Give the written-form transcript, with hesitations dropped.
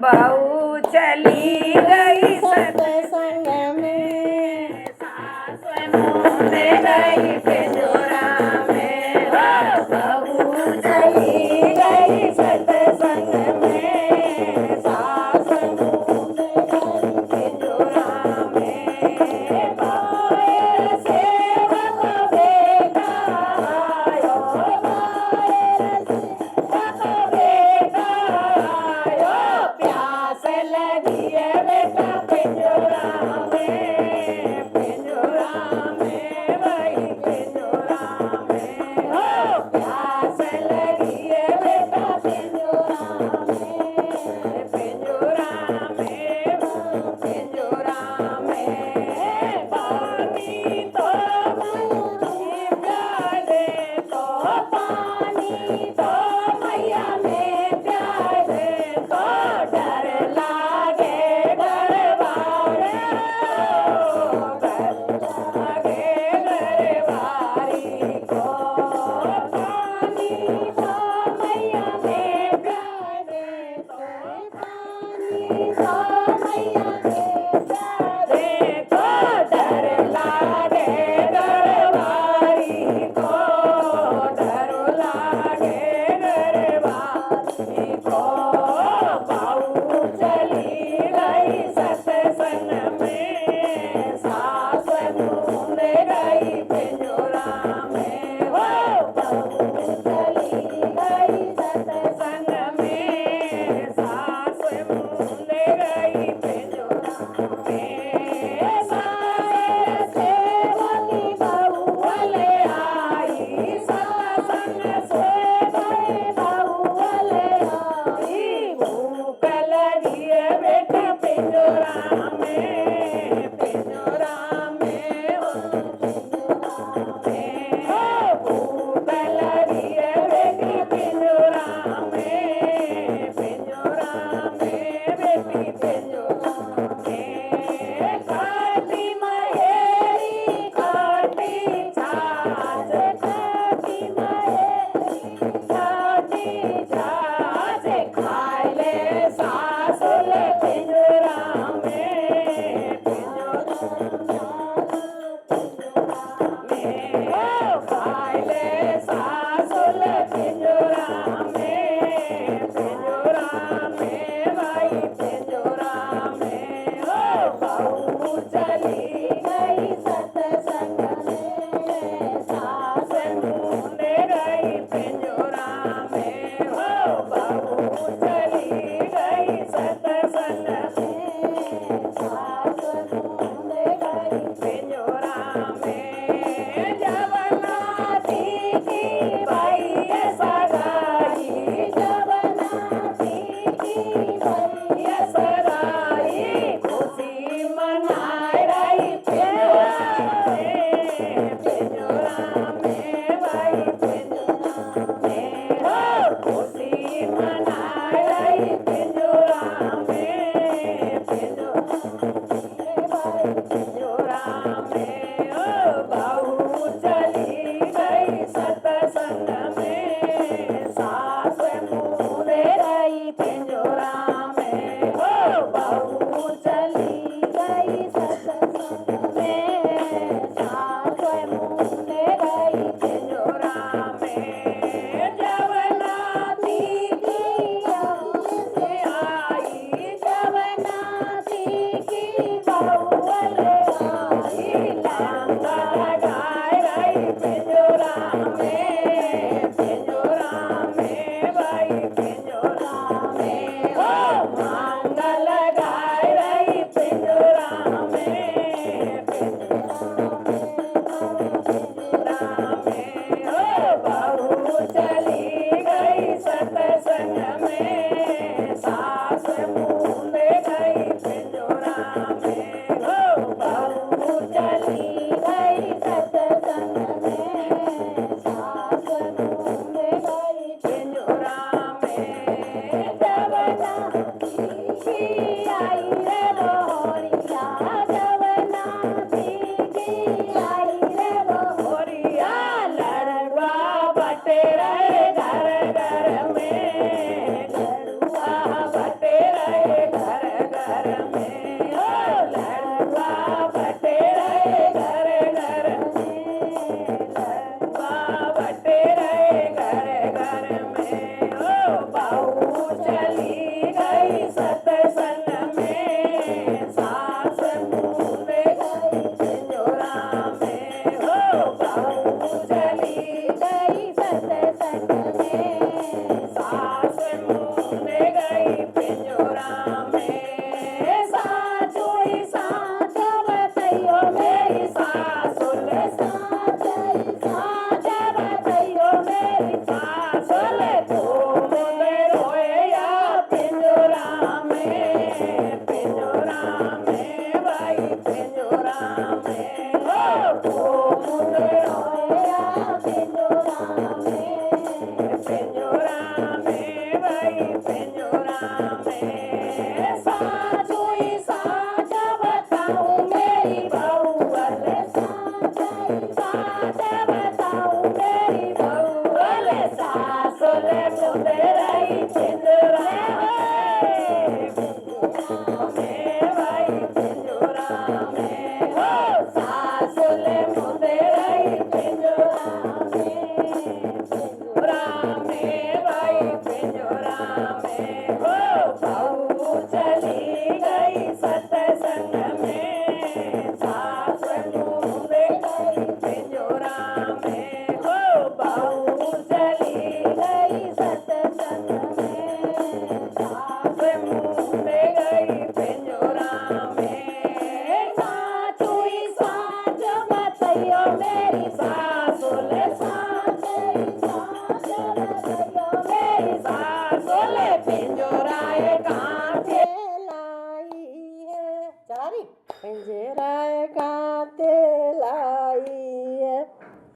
बहू चली गई सत्संग में, सास मोने गई पिंजोरा में। बहू चली गई सत्संग में, सास मूंद गई पिंजोरा में। पाए सेवक बेटा आयो, पाए सेवक बेटा आयो, प्यास लगी है बेटा पिंजोरा में, पिंजोरा में वही पिंजोरा पिंजोरा में साचो ही साच बताऊं मेरी बहू वाले साच बताऊं मेरी बहू वाले सासुले मुझे रही पिंजरा में भाई पिंजरा में हो सासुले मुझे रही पिंजरा में भाई पिंजरा में हो बहू चली गई सत्संग में सास मुझे गई पिंजरा में हो बहू चली गई सत्संग में सास मुझे गई पिंजरा में साचुई साच बताइयो मेरी सासुले साच मेरी सासुले पिंजराए कांठे लाई है चला रही पिंजराए कांठे